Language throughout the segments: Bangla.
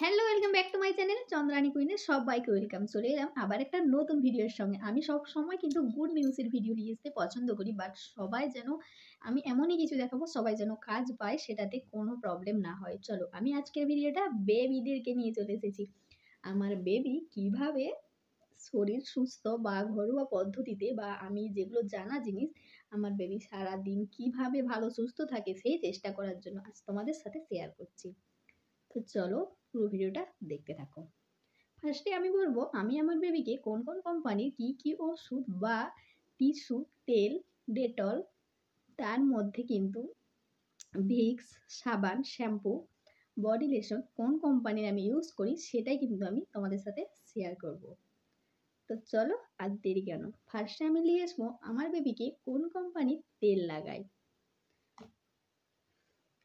Hello, welcome back to my channel Chandrani কুইনের সবাইকে ওয়েলকাম। চলে এলাম আবার একটা নতুন ভিডিওর সঙ্গে। আমি সব সময় কিন্তু গুড নিউজের ভিডিও নিয়ে আসতে পছন্দ করি, বাট সবাই যেন আমি এমনই কিছু দেখাবো সবাই যেন কাজ পায়, সেটাতে কোনো প্রবলেম না হয়। চলো, আমি আজকের ভিডিওটা বেবিদেরকে নিয়ে চলে এসেছি। আমার বেবি কিভাবে শরীর সুস্থ বা ঘরোয়া পদ্ধতিতে বা আমি যেগুলো জানা জিনিস আমার বেবি সারাদিন কিভাবে ভালো সুস্থ থাকে সেই চেষ্টা করার জন্য আজ তোমাদের সাথে শেয়ার করছি। তো চলো, পুরো ভিডিওটা দেখতে থাকো। ফার্স্টে আমি বলবো আমি আমার বেবিকে কোন কোন কোম্পানির কি কি ওষুধ বা টিস্যু, তেল, ডেটল, তার মধ্যে কিন্তু ভিক্স, সাবান, শ্যাম্পু, বডি লোশন কোন কোম্পানির আমি ইউজ করি সেটাই কিন্তু আমি তোমাদের সাথে শেয়ার করব। তো চলো, আর দেরি কেন, ফার্স্টে আমি নিয়ে আসবো আমার বেবিকে কোন কোম্পানির তেল লাগাই।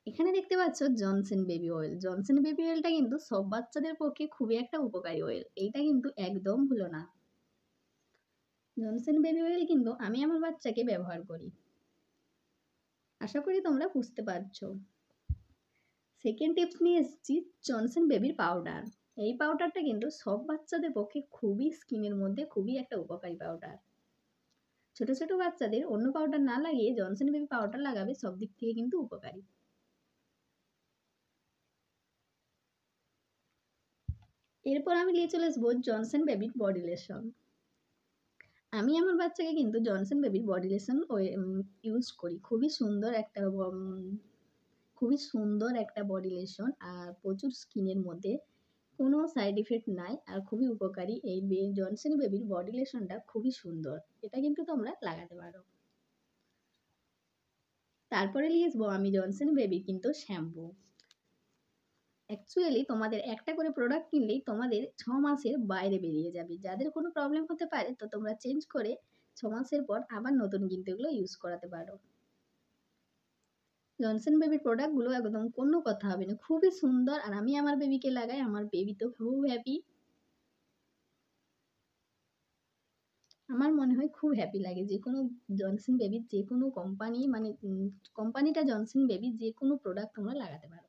এখানে দেখতে পাচ্ছ Johnson baby oil. Johnson baby অয়েলটা কিন্তু সব বাচ্চাদের পক্ষে খুবই একটা উপকারী অয়েল, এইটা কিন্তু একদম ভুলো না। জনসন বেবি অয়েল কিন্তু আমি আমার বাচ্চাকে ব্যবহার করি, আশা করি তোমরা বুঝতে পারছো। সেকেন্ড টিপস নিয়ে এসেছি জনসন বেবির পাউডার। এই পাউডারটা কিন্তু সব বাচ্চাদের পক্ষে খুবই স্কিনের মধ্যে খুবই একটা উপকারী পাউডার। ছোট ছোট বাচ্চাদের অন্য পাউডার না লাগিয়ে জনসন বেবি পাউডার লাগাবে, সব দিক থেকে কিন্তু উপকারী। এরপর আমি নিয়ে চলে আসবো জনসন বেবির বডি লোশন। আমি আমার বাচ্চাকে কিন্তু জনসন বেবির বডি লোশন ইউজ করি। খুবই সুন্দর একটা বডি লোশন, আর প্রচুর স্কিনের মধ্যে কোনো সাইড ইফেক্ট নাই, আর খুবই উপকারী। এই জনসন বেবির বডি লোশনটা খুবই সুন্দর, এটা কিন্তু তোমরা লাগাতে পারো। তারপরে নিয়ে আসবো আমি জনসন বেবির কিন্তু শ্যাম্পু। অ্যাকচুয়ালি তোমাদের একটা করে প্রোডাক্ট কিনলেই তোমাদের 6 মাসের বাইরে বেরিয়ে যাবে। যাদের কোনো প্রবলেম হতে পারে তো তোমরা চেঞ্জ করে 6 মাসের পর আবার নতুন কিন্তু এগুলো ইউজ করাতে পারো। জনসন বেবির প্রোডাক্টগুলো একদম কোনো কথা হবে না, খুবই সুন্দর, আর আমি আমার বেবিকে লাগাই, আমার বেবি তো খুব হ্যাপি। আমার মনে হয় খুব হ্যাপি লাগে যে কোনো জনসন বেবির যে কোনো কোম্পানি, মানে কোম্পানিটা জনসন বেবির যে কোনো প্রোডাক্ট তোমরা লাগাতে পারো।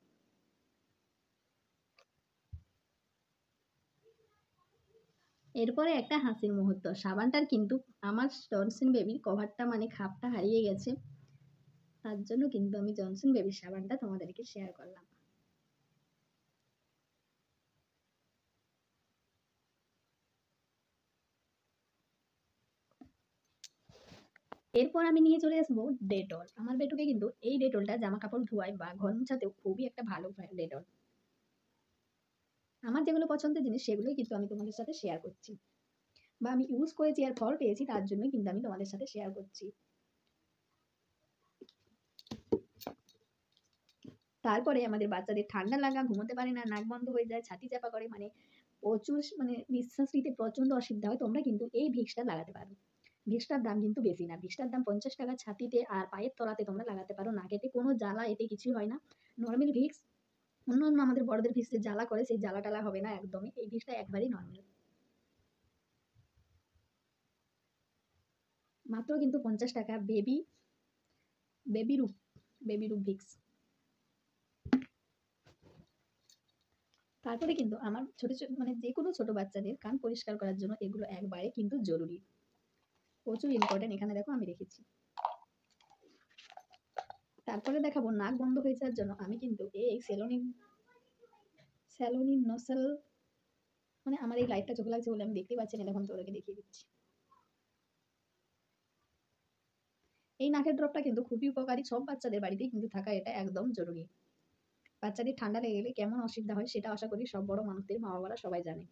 এরপরে একটা হাসির মুহূর্ত, সাবানটার কিন্তু আমার জনসন বেবির কভারটা মানে খাপটা হারিয়ে গেছে, তার জন্য কিন্তু আমি জনসন বেবির সাবানটা তোমাদেরকে শেয়ার করলাম। এরপর আমি নিয়ে চলে আসবো ডেটল। আমার বেটুকে কিন্তু এই ডেটলটা জামা কাপড় ধোয়ায় বা ঘর মোছাতেও খুবই একটা ভালো ডেটল। আমার যেগুলো পছন্দের জিনিস সেগুলোই কিন্তু আমি তোমাদের সাথে শেয়ার করছি, বা আমি ইউজ করেছি আর ফল পেয়েছি তার জন্যই কিন্তু আমি তোমাদের সাথে শেয়ার করছি। তারপরে আমাদের বাচ্চাদের ঠান্ডা লাগা, ঘুমোতে পারে না, নাক বন্ধ হয়ে যায়, ছাতি চাপা করে, মানে প্রচুর মানে নিঃশ্বাস নিতে প্রচন্ড অসুবিধা হয়, তোমরা কিন্তু এই ভিক্সটা লাগাতে পারো। ভিক্সটার দাম কিন্তু বেশি না, ভিক্সটার দাম 50 টাকা। ছাতিতে আর পায়ের তলাতে তোমরা লাগাতে পারো, নাকেতে কোনো জ্বালা এতে কিছুই হয় না। নর্মাল ভিক্স, অন্য আমাদের বড়দের ভিক্স যে জ্বালা করে সেই জ্বালা টালা হবে না একদমই, এই ভিক্সটা একবারই নর্মাল। মাত্র কিন্তু 50 টাকা। বেবি রূপ বেবি রূপ ভিক্স। তারপরে কিন্তু আমার ছোট ছোট মানে যে কোনো ছোট বাচ্চাদের কান পরিষ্কার করার জন্য এগুলো একবারে কিন্তু জরুরি, প্রচুর ইম্পর্টেন্ট। এখানে দেখো আমি রেখেছি। তারপরে দেখাবো নাক বন্ধ হয়ে যাওয়ার জন্য আমি কিন্তু এই স্যালোনিন নসেল, মানে আমার এই লাইটটা চোখে লাগছে বলে আমি দেখতে পাচ্ছি না, এখন তোদেরকে দেখিয়ে দিচ্ছি। এই নাকের ড্রপটা কিন্তু খুবই উপকারী, সব বাচ্চাদের বাড়িতেই কিন্তু থাকা এটা একদম জরুরি। বাচ্চাদের ঠান্ডা লেগে গেলে কেমন অসুবিধা হয় সেটা আশা করি সব বড় মানুষদের মা বাবারা সবাই জানে।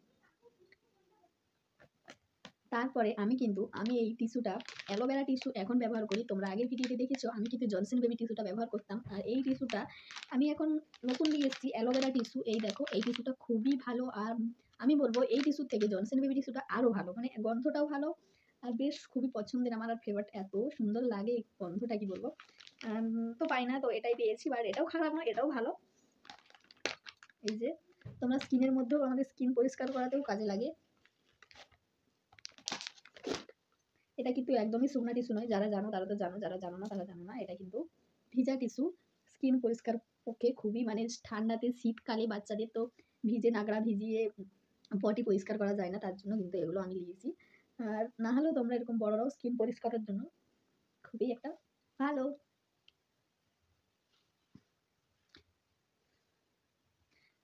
তারপরে আমি এই টিস্যুটা অ্যালোভেরা টিস্যু এখন ব্যবহার করি। তোমরা আগের ভিডিওতে দেখেছো আমি কিন্তু জনসন বেবি টিস্যুটা ব্যবহার করতাম, আর এই টিস্যুটা আমি এখন নতুন নিয়ে এসেছি অ্যালোভেরা টিস্যু। এই দেখো এই টিস্যুটা খুবই ভালো, আর আমি বলবো এই টিস্যুর থেকে জনসন বেবি টিস্যুটা আরো ভালো, মানে গন্ধটাও ভালো, আর বেশ খুবই পছন্দের আমার। আর ফ্লেভারটা এত সুন্দর লাগে, এই গন্ধটা কি বলবো। তো পাই না, তো এটাই পেয়েছি, আর এটাও খারাপ নয়, এটাও ভালো। এই যে তোমরা স্কিনের মধ্যেও, আমাদের স্কিন পরিষ্কার করাতেও কাজে লাগে। এটা কিন্তু একদমই শুকনা টিস্যু নয়, যারা জানো তারা তো জানো, যারা জানো না তারা জানো না। এটা কিন্তু ভিজা টিস্যু, স্কিন পরিষ্কার পক্ষে খুবই, মানে ঠান্ডাতে শীতকালে বাচ্চাদের তো ভিজে নাগড়া ভিজিয়ে পটি পরিষ্কার করা যায় না, তার জন্য কিন্তু এগুলো আমি নিয়েছি। আর না হলেও তোমরা এরকম বড়রাও স্কিন পরিষ্কারের জন্য খুবই একটা ভালো।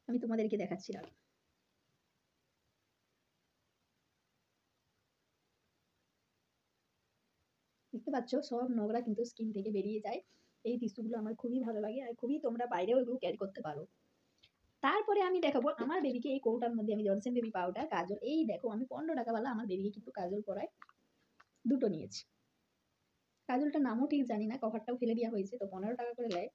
আমি তোমাদেরকে দেখাচ্ছিলাম। দেখতে পাচ্ছ সব নোংরা কিন্তু স্কিন থেকে বেরিয়ে যায়। এই টিস্যুগুলো আমার খুবই ভালো লাগে আর খুবই তোমরা বাইরেও এগুলো ক্যারি করতে পারো। তারপরে আমি দেখাবো আমার বেবিকে এই কৌটার মধ্যে আমি জনসন বেবি পাউডার কাজল, এই দেখো আমি 15 টাকাওয়ালা আমার বেবিকে কিন্তু কাজল পরাই দুটো নিয়েছি। কাজলটার নামও ঠিক জানি না, কভারটাও ফেলে দেওয়া হয়েছে, তো 15 টাকা করে নেয়।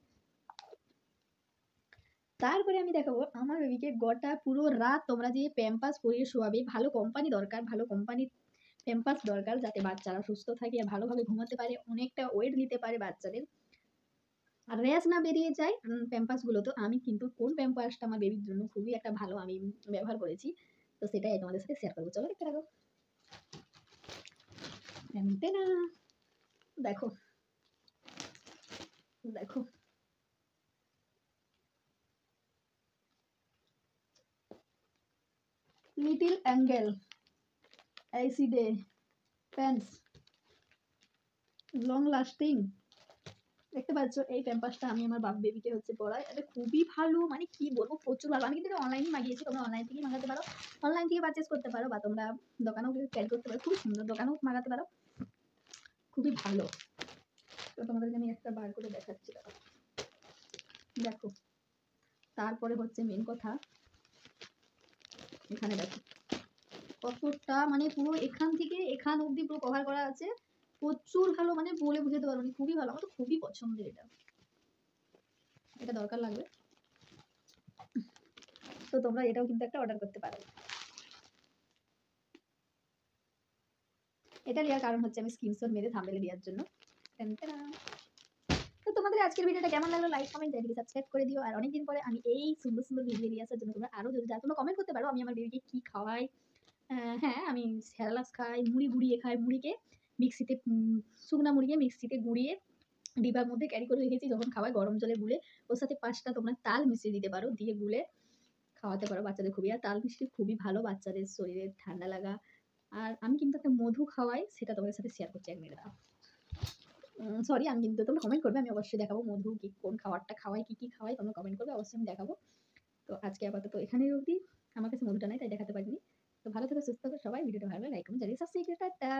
তারপরে আমি দেখাবো আমার বেবিকে গোটা পুরো রাত তোমরা যে প্যাম্পাস পরিয়ে শোয়াবে, ভালো কোম্পানি দরকার, ভালো কোম্পানির প্যাম্পাস দরকার, যাতে বাচ্চারা সুস্থ থাকে আর ভালোভাবে ঘুমাতে পারে, অনেকটা ওয়েট নিতে পারে বাচ্চাদের, আর র্যাশ না বেরিয়ে যায় প্যাম্পাস গুলো। তো আমি কিন্তু কোন প্যাম্পাসটা আমার বেবির জন্য খুবই একটা ভালো আমি ব্যবহার করেছি, তো সেটাই তোমাদের সাথে শেয়ার করবো। চলো দেখতে থাকো। দেখো দেখো লিটিল অ্যাঙ্গেল অ্যাসিডে প্যান্টস লং লাস্টিং। দেখতে পাচ্ছ এই প্যাম্পাসটা আমি আমার বাপ বেবিকে হচ্ছে পরাই, এটা খুবই ভালো, মানে কি বলবো প্রচুর ভালো। আমি কিন্তু অনলাইনে মাগিয়েছি, তোমরা অনলাইন থেকে মাগাতে পারো, অনলাইন থেকে পারচেস করতে পারো, বা তোমরা দোকানেও ক্যারি করতে পারো, খুব সুন্দর, দোকানেও মাগাতে পারো, খুবই ভালো। তো তোমাদেরকে আমি একটা বার করে দেখাচ্ছি, দেখো। তারপরে হচ্ছে মেন কথা, এখানে দেখো কতটা, মানে পুরো এখান থেকে এখান অবধি পুরো কভার করা আছে, প্রচুর ভালো, মানে বলে বুঝাতে পারবো না, খুবই ভালো, আমার তো খুবই পছন্দের। এটা এটা দরকার লাগবে, তো তোমরা এটাও কিন্তু একটা অর্ডার করতে পারো। এটা নেওয়ার কারণ হচ্ছে আমি স্ক্রিনশট মেরে থাম্বনেলে দেওয়ার জন্য। তো তোমাদের আজকের ভিডিওটা কেমন লাগলো, লাইক কমেন্ট চ্যানেলটি সাবস্ক্রাইব করে দিও। আর অনেকদিন পরে আমি এই সুন্দর সুন্দর ভিডিও নিয়ে আসার জন্য তোমরা আরো যদি চাও তোমরা কমেন্ট করতে পারো আমি আমার বেবিকে কি খাওয়াই। হ্যাঁ আমি স্যালাডস খাই, মুড়ি গুঁড়িয়ে খাই, মুড়িকে মিক্সিতে শুকনা মুড়িকে মিক্সিতে গুঁড়িয়ে ডিবার মধ্যে ক্যারি করে রেখেছি, যখন খাওয়াই গরম জলে গুলে ওর সাথে 5টা তোমরা তাল মিশিয়ে দিতে পারো, দিয়ে গুলে খাওয়াতে পারো বাচ্চাদের খুবই। আর তাল মিষ্টি খুবই ভালো বাচ্চাদের শরীরে ঠান্ডা লাগা। আর আমি কিন্তু একটা মধু খাওয়াই, সেটা তোমাদের সাথে শেয়ার করছি, 1 মিনিট দাও। সরি, আমি কিন্তু তোমরা কমেন্ট করবে, আমি অবশ্যই দেখাবো মধু কি কোন খাবারটা খাওয়াই, কি কি খাওয়াই তোমরা কমেন্ট করবে, অবশ্যই আমি দেখাবো। তো আজকে আপাতত এখানেই অবধি, আমার কাছে মধুটা নাই তাই দেখাতে পারিনি। তো ভালো থেকো, সুস্থ থাকো সবাই, ভিডিওটা ভালো লাগলে লাইক কমেন্ট সাবস্ক্রাইব, টাটা।